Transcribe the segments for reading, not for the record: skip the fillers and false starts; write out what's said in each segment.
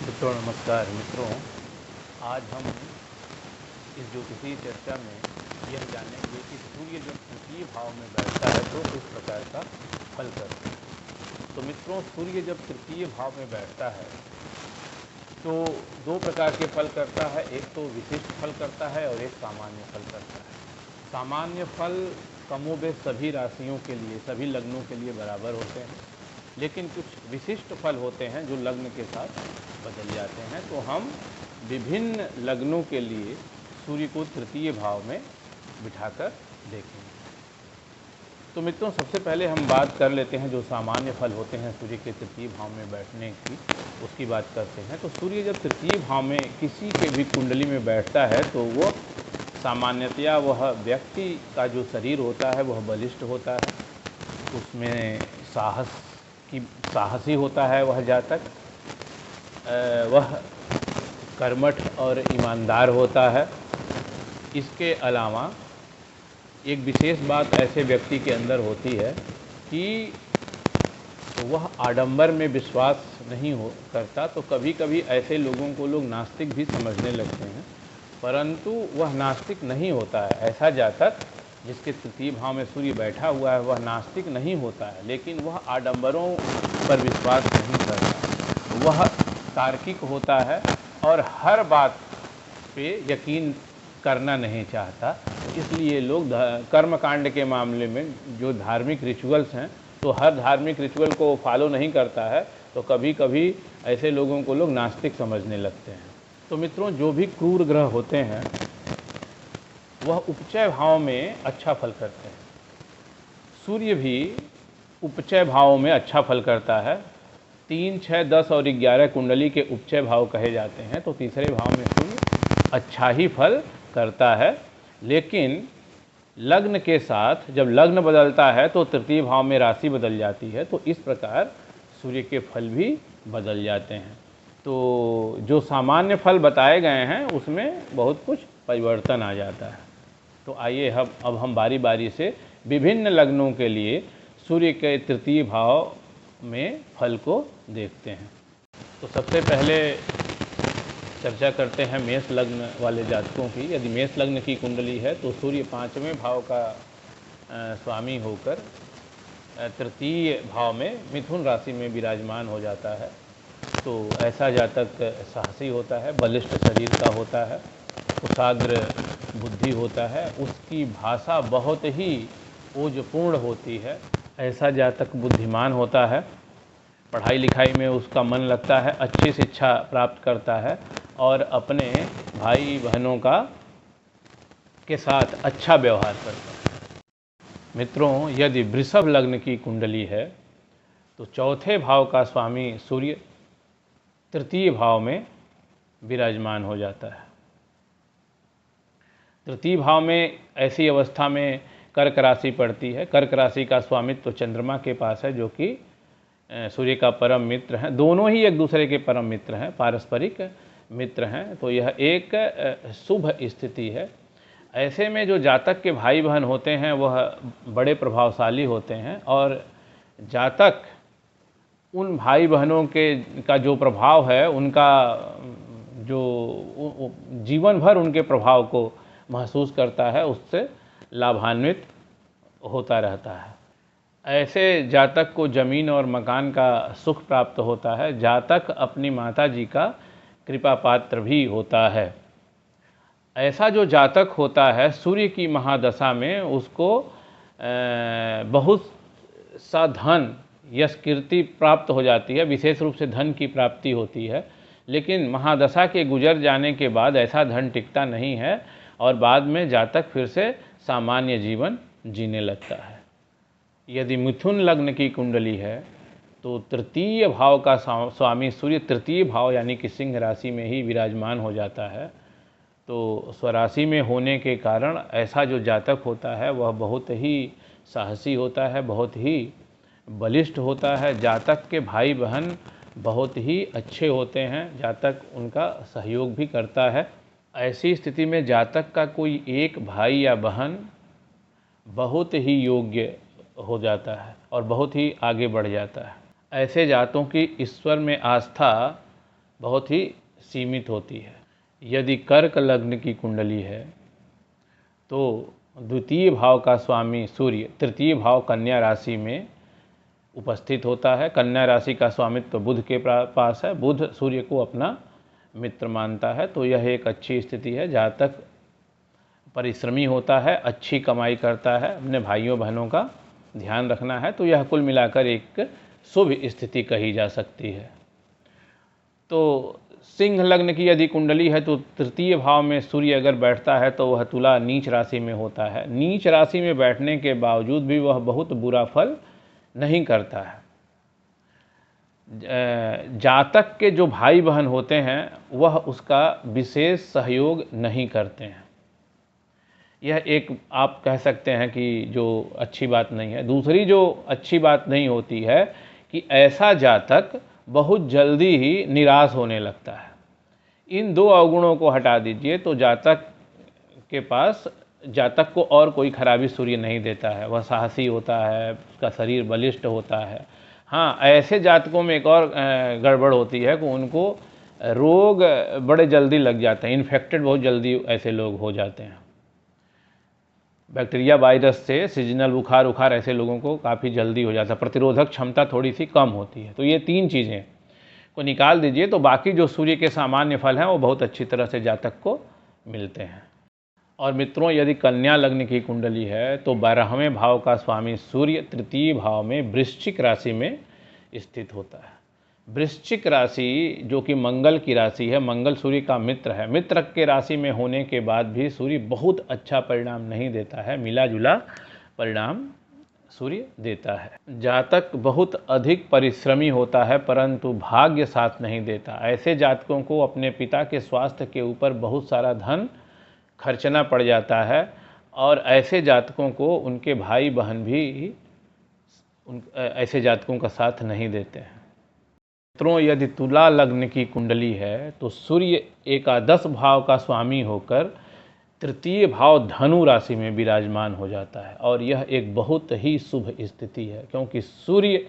मित्रों नमस्कार। मित्रों, आज हम इस ज्योतिषीय चर्चा में यह जानेंगे कि सूर्य जब तृतीय भाव में बैठता है तो किस प्रकार का फल करता है। तो मित्रों, सूर्य जब तृतीय भाव में बैठता है तो दो प्रकार के फल करता है। एक तो विशिष्ट फल करता है और एक सामान्य फल करता है। सामान्य फल कमोबेश सभी राशियों के लिए, सभी लग्नों के लिए बराबर होते हैं, लेकिन कुछ विशिष्ट फल होते हैं जो लग्न के साथ बदल जाते हैं। तो हम विभिन्न लग्नों के लिए सूर्य को तृतीय भाव में बिठाकर देखेंगे। तो मित्रों, सबसे पहले हम बात कर लेते हैं जो सामान्य फल होते हैं सूर्य के तृतीय भाव में बैठने की, उसकी बात करते हैं। तो सूर्य जब तृतीय भाव में किसी के भी कुंडली में बैठता है तो वो सामान्यतया वह व्यक्ति का जो शरीर होता है वह बलिष्ठ होता है, उसमें साहसी होता है वह जातक, वह कर्मठ और ईमानदार होता है। इसके अलावा एक विशेष बात ऐसे व्यक्ति के अंदर होती है कि वह आडंबर में विश्वास नहीं करता। तो कभी कभी ऐसे लोगों को लोग नास्तिक भी समझने लगते हैं, परंतु वह नास्तिक नहीं होता है। ऐसा जातक जिसके तृतीय भाव में सूर्य बैठा हुआ है वह नास्तिक नहीं होता है, लेकिन वह आडंबरों पर विश्वास नहीं करता। वह तार्किक होता है और हर बात पे यकीन करना नहीं चाहता। इसलिए लोग कर्मकांड के मामले में जो धार्मिक रिचुअल्स हैं, तो हर धार्मिक रिचुअल को फॉलो नहीं करता है। तो कभी कभी ऐसे लोगों को लोग नास्तिक समझने लगते हैं। तो मित्रों, जो भी क्रूर ग्रह होते हैं वह उपचय भाव में अच्छा फल करते हैं। सूर्य भी उपचय भाव में अच्छा फल करता है। 3, 6, 10 और 11 कुंडली के उपचय भाव कहे जाते हैं। तो तीसरे भाव में सूर्य अच्छा ही फल करता है, लेकिन लग्न के साथ जब लग्न बदलता है तो तृतीय भाव में राशि बदल जाती है। तो इस प्रकार सूर्य के फल भी बदल जाते हैं। तो जो सामान्य फल बताए गए हैं उसमें बहुत कुछ परिवर्तन आ जाता है। तो आइए अब हम बारी बारी से विभिन्न लग्नों के लिए सूर्य के तृतीय भाव में फल को देखते हैं। तो सबसे पहले चर्चा करते हैं मेष लग्न वाले जातकों की। यदि मेष लग्न की कुंडली है तो सूर्य 5वें भाव का स्वामी होकर तृतीय भाव में मिथुन राशि में विराजमान हो जाता है। तो ऐसा जातक साहसी होता है, बलिष्ठ शरीर का होता है, कुशाग्र बुद्धि होता है, उसकी भाषा बहुत ही ओजपूर्ण होती है। ऐसा जातक बुद्धिमान होता है, पढ़ाई लिखाई में उसका मन लगता है, अच्छी शिक्षा प्राप्त करता है और अपने भाई बहनों के साथ अच्छा व्यवहार करता है। मित्रों, यदि वृषभ लग्न की कुंडली है तो चौथे भाव का स्वामी सूर्य तृतीय भाव में विराजमान हो जाता है। तृतीय भाव में ऐसी अवस्था में कर्क राशि पड़ती है। कर्क राशि का स्वामित्व तो चंद्रमा के पास है, जो कि सूर्य का परम मित्र हैं। दोनों ही एक दूसरे के परम मित्र हैं, पारस्परिक मित्र हैं। तो यह एक शुभ स्थिति है। ऐसे में जो जातक के भाई बहन होते हैं वह बड़े प्रभावशाली होते हैं और जातक उन भाई बहनों का जो प्रभाव है, उनका जो जीवन भर उनके प्रभाव को महसूस करता है, उससे लाभान्वित होता रहता है। ऐसे जातक को ज़मीन और मकान का सुख प्राप्त होता है। जातक अपनी माता जी का कृपा पात्र भी होता है। ऐसा जो जातक होता है सूर्य की महादशा में उसको बहुत सा धन, यश, कीर्ति प्राप्त हो जाती है। विशेष रूप से धन की प्राप्ति होती है, लेकिन महादशा के गुजर जाने के बाद ऐसा धन टिकता नहीं है और बाद में जातक फिर से सामान्य जीवन जीने लगता है। यदि मिथुन लग्न की कुंडली है तो तृतीय भाव का स्वामी सूर्य तृतीय भाव यानी कि सिंह राशि में ही विराजमान हो जाता है। तो स्वराशि में होने के कारण ऐसा जो जातक होता है वह बहुत ही साहसी होता है, बहुत ही बलिष्ठ होता है। जातक के भाई बहन बहुत ही अच्छे होते हैं, जातक उनका सहयोग भी करता है। ऐसी स्थिति में जातक का कोई एक भाई या बहन बहुत ही योग्य हो जाता है और बहुत ही आगे बढ़ जाता है। ऐसे जातों की ईश्वर में आस्था बहुत ही सीमित होती है। यदि कर्क लग्न की कुंडली है तो द्वितीय भाव का स्वामी सूर्य तृतीय भाव कन्या राशि में उपस्थित होता है। कन्या राशि का स्वामित्व बुध के पास है। बुध सूर्य को अपना मित्र मानता है, तो यह एक अच्छी स्थिति है। जातक परिश्रमी होता है, अच्छी कमाई करता है, अपने भाइयों बहनों का ध्यान रखना है, तो यह कुल मिलाकर एक शुभ स्थिति कही जा सकती है। तो सिंह लग्न की यदि कुंडली है तो तृतीय भाव में सूर्य अगर बैठता है तो वह तुला नीच राशि में होता है। नीच राशि में बैठने के बावजूद भी वह बहुत बुरा फल नहीं करता है। जातक के जो भाई बहन होते हैं वह उसका विशेष सहयोग नहीं करते हैं। यह एक आप कह सकते हैं कि जो अच्छी बात नहीं है। दूसरी जो अच्छी बात नहीं होती है कि ऐसा जातक बहुत जल्दी ही निराश होने लगता है। इन दो अवगुणों को हटा दीजिए तो जातक को और कोई खराबी सूर्य नहीं देता है। वह साहसी होता है, उसका शरीर बलिष्ठ होता है। हाँ, ऐसे जातकों में एक और गड़बड़ होती है कि उनको रोग बड़े जल्दी लग जाते हैं, इन्फेक्टेड बहुत जल्दी ऐसे लोग हो जाते हैं। बैक्टीरिया वायरस से सीजनल बुखार ऐसे लोगों को काफ़ी जल्दी हो जाता है। प्रतिरोधक क्षमता थोड़ी सी कम होती है। तो ये तीन चीज़ें को निकाल दीजिए तो बाकी जो सूर्य के सामान्य फल हैं वो बहुत अच्छी तरह से जातक को मिलते हैं। और मित्रों, यदि कन्या लग्न की कुंडली है तो 12वें भाव का स्वामी सूर्य तृतीय भाव में वृश्चिक राशि में स्थित होता है। वृश्चिक राशि जो कि मंगल की राशि है, मंगल सूर्य का मित्र है। मित्र के राशि में होने के बाद भी सूर्य बहुत अच्छा परिणाम नहीं देता है, मिला जुला परिणाम सूर्य देता है। जातक बहुत अधिक परिश्रमी होता है परंतु भाग्य साथ नहीं देता। ऐसे जातकों को अपने पिता के स्वास्थ्य के ऊपर बहुत सारा धन खर्चना पड़ जाता है और ऐसे जातकों को उनके भाई बहन भी ऐसे जातकों का साथ नहीं देते हैं। मित्रों, यदि तुला लग्न की कुंडली है तो सूर्य एकादश भाव का स्वामी होकर तृतीय भाव धनु राशि में विराजमान हो जाता है और यह एक बहुत ही शुभ स्थिति है, क्योंकि सूर्य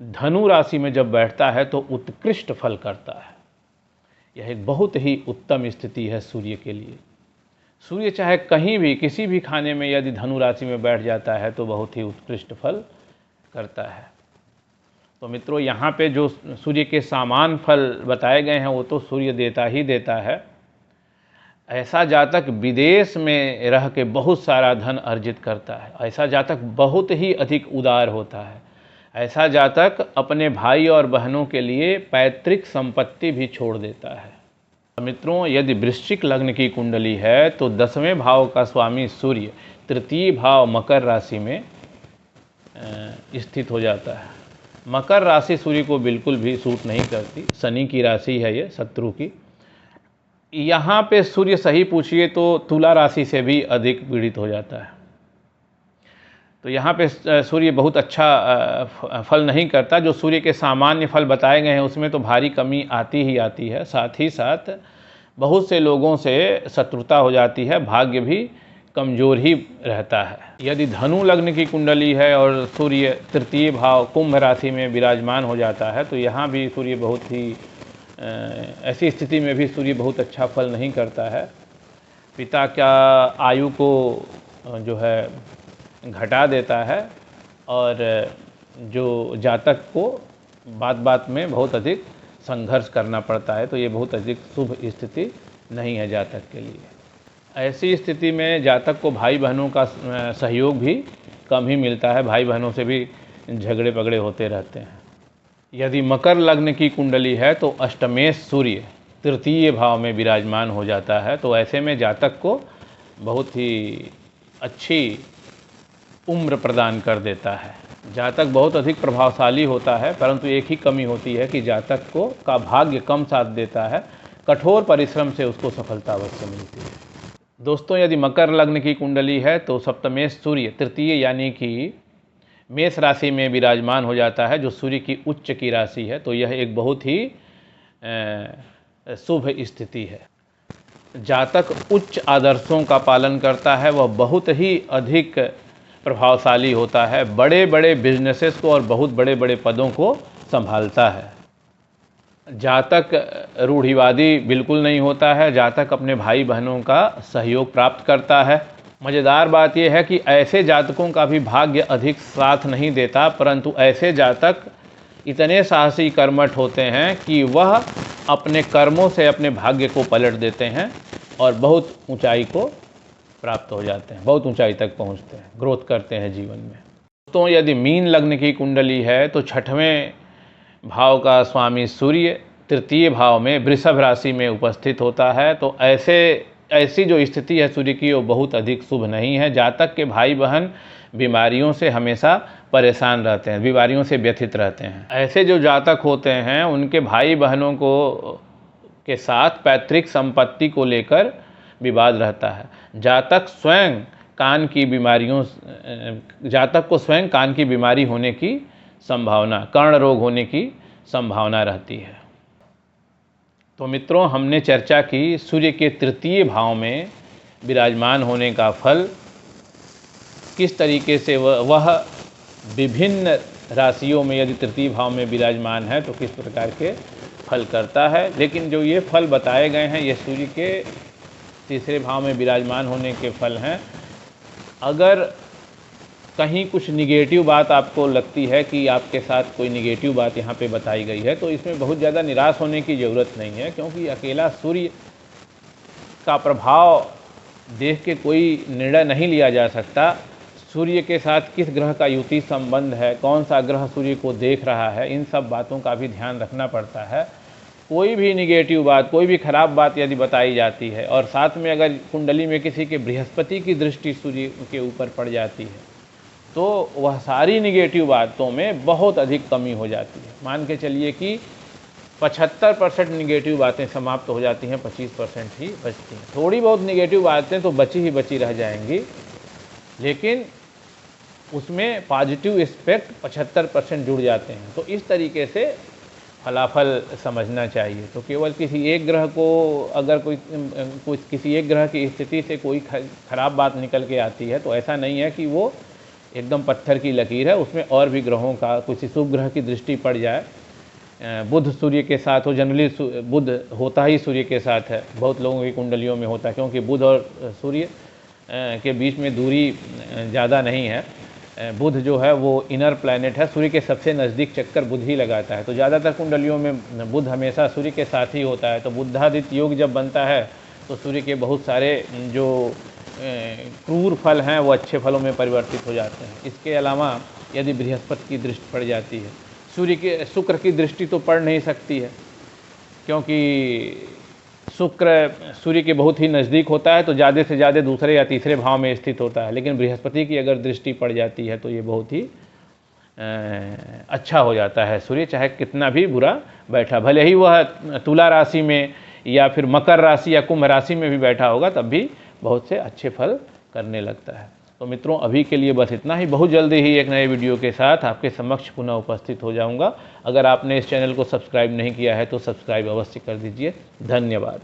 धनु राशि में जब बैठता है तो उत्कृष्ट फल करता है। यह एक बहुत ही उत्तम स्थिति है सूर्य के लिए। सूर्य चाहे कहीं भी किसी भी खाने में यदि धनु राशि में बैठ जाता है तो बहुत ही उत्कृष्ट फल करता है। तो मित्रों, यहाँ पे जो सूर्य के सामान्य फल बताए गए हैं वो तो सूर्य देता ही देता है। ऐसा जातक विदेश में रह के बहुत सारा धन अर्जित करता है। ऐसा जातक बहुत ही अधिक उदार होता है। ऐसा जातक अपने भाई और बहनों के लिए पैतृक संपत्ति भी छोड़ देता है। मित्रों, यदि वृश्चिक लग्न की कुंडली है तो 10वें भाव का स्वामी सूर्य तृतीय भाव मकर राशि में स्थित हो जाता है। मकर राशि सूर्य को बिल्कुल भी सूट नहीं करती। शनि की राशि है ये, शत्रु की। यहाँ पे सूर्य सही पूछिए तो तुला राशि से भी अधिक पीड़ित हो जाता है। तो यहाँ पे सूर्य बहुत अच्छा फल नहीं करता। जो सूर्य के सामान्य फल बताए गए हैं उसमें तो भारी कमी आती ही आती है। साथ ही साथ बहुत से लोगों से शत्रुता हो जाती है, भाग्य भी कमज़ोर ही रहता है। यदि धनु लग्न की कुंडली है और सूर्य तृतीय भाव कुंभ राशि में विराजमान हो जाता है तो यहाँ भी सूर्य बहुत ही ऐसी स्थिति में भी सूर्य बहुत अच्छा फल नहीं करता है। पिता का आयु को जो है घटा देता है और जो जातक को बात बात में बहुत अधिक संघर्ष करना पड़ता है। तो ये बहुत अधिक शुभ स्थिति नहीं है जातक के लिए। ऐसी स्थिति में जातक को भाई बहनों का सहयोग भी कम ही मिलता है। भाई बहनों से भी झगड़े पगड़े होते रहते हैं। यदि मकर लग्न की कुंडली है तो अष्टमेश सूर्य तृतीय भाव में विराजमान हो जाता है। तो ऐसे में जातक को बहुत ही अच्छी उम्र प्रदान कर देता है। जातक बहुत अधिक प्रभावशाली होता है परंतु एक ही कमी होती है कि जातक को का भाग्य कम साथ देता है। कठोर परिश्रम से उसको सफलता अवश्य मिलती है। दोस्तों, यदि मकर लग्न की कुंडली है तो सप्तमेश सूर्य तृतीय यानी कि मेष राशि में विराजमान हो जाता है, जो सूर्य की उच्च की राशि है। तो यह एक बहुत ही शुभ स्थिति है। जातक उच्च आदर्शों का पालन करता है, वह बहुत ही अधिक प्रभावशाली होता है, बड़े बड़े बिजनेसेस को और बहुत बड़े बड़े पदों को संभालता है। जातक रूढ़िवादी बिल्कुल नहीं होता है, जातक अपने भाई बहनों का सहयोग प्राप्त करता है। मज़ेदार बात यह है कि ऐसे जातकों का भी भाग्य अधिक साथ नहीं देता, परंतु ऐसे जातक इतने साहसी कर्मठ होते हैं कि वह अपने कर्मों से अपने भाग्य को पलट देते हैं और बहुत ऊंचाई को प्राप्त हो जाते हैं, बहुत ऊंचाई तक पहुंचते हैं, ग्रोथ करते हैं जीवन में। तो यदि मीन लग्न की कुंडली है तो छठवें भाव का स्वामी सूर्य तृतीय भाव में वृषभ राशि में उपस्थित होता है। तो ऐसी जो स्थिति है सूर्य की वो बहुत अधिक शुभ नहीं है। जातक के भाई बहन बीमारियों से हमेशा परेशान रहते हैं, बीमारियों से व्यथित रहते हैं। ऐसे जो जातक होते हैं उनके भाई बहनों के साथ पैतृक संपत्ति को लेकर विवाद रहता है। जातक को स्वयं कान की बीमारी होने की संभावना, कर्ण रोग होने की संभावना रहती है। तो मित्रों, हमने चर्चा की सूर्य के तृतीय भाव में विराजमान होने का फल, किस तरीके से वह विभिन्न राशियों में यदि तृतीय भाव में विराजमान है तो किस प्रकार के फल करता है। लेकिन जो ये फल बताए गए हैं ये सूर्य के तीसरे भाव में विराजमान होने के फल हैं। अगर कहीं कुछ निगेटिव बात आपको लगती है कि आपके साथ कोई निगेटिव बात यहाँ पे बताई गई है तो इसमें बहुत ज़्यादा निराश होने की ज़रूरत नहीं है, क्योंकि अकेला सूर्य का प्रभाव देख के कोई निर्णय नहीं लिया जा सकता। सूर्य के साथ किस ग्रह का युति संबंध है, कौन सा ग्रह सूर्य को देख रहा है, इन सब बातों का भी ध्यान रखना पड़ता है। कोई भी निगेटिव बात, कोई भी खराब बात यदि बताई जाती है और साथ में अगर कुंडली में किसी के बृहस्पति की दृष्टि सूर्य के ऊपर पड़ जाती है तो वह सारी निगेटिव बातों में बहुत अधिक कमी हो जाती है। मान के चलिए कि 75% निगेटिव बातें समाप्त हो जाती हैं, 25% ही बचती हैं। थोड़ी बहुत निगेटिव बातें तो बची रह जाएंगी, लेकिन उसमें पॉजिटिव एस्पेक्ट 75% जुड़ जाते हैं। तो इस तरीके से फलाफल समझना चाहिए। तो केवल किसी एक ग्रह को अगर किसी एक ग्रह की स्थिति से कोई खराब बात निकल के आती है तो ऐसा नहीं है कि वो एकदम पत्थर की लकीर है, उसमें और भी ग्रहों का किसी शुभ ग्रह की दृष्टि पड़ जाए। बुध सूर्य के साथ हो, जनरली बुध होता ही सूर्य के साथ है, बहुत लोगों की कुंडलियों में होता है, क्योंकि बुध और सूर्य के बीच में दूरी ज़्यादा नहीं है। बुध जो है वो इनर प्लैनेट है, सूर्य के सबसे नज़दीक चक्कर बुध ही लगाता है। तो ज़्यादातर कुंडलियों में बुध हमेशा सूर्य के साथ ही होता है। तो बुद्धादित्य योग जब बनता है तो सूर्य के बहुत सारे जो क्रूर फल हैं वो अच्छे फलों में परिवर्तित हो जाते हैं। इसके अलावा यदि बृहस्पति की दृष्टि पड़ जाती है, शुक्र की दृष्टि तो पड़ नहीं सकती है, क्योंकि शुक्र सूर्य के बहुत ही नज़दीक होता है, तो ज़्यादा से ज़्यादा दूसरे या तीसरे भाव में स्थित होता है। लेकिन बृहस्पति की अगर दृष्टि पड़ जाती है तो ये बहुत ही अच्छा हो जाता है सूर्य, चाहे कितना भी बुरा बैठा, भले ही वह तुला राशि में या फिर मकर राशि या कुंभ राशि में भी बैठा होगा, तब भी बहुत से अच्छे फल करने लगता है। तो मित्रों, अभी के लिए बस इतना ही। बहुत जल्दी ही एक नए वीडियो के साथ आपके समक्ष पुनः उपस्थित हो जाऊंगा। अगर आपने इस चैनल को सब्सक्राइब नहीं किया है तो सब्सक्राइब अवश्य कर दीजिए। धन्यवाद।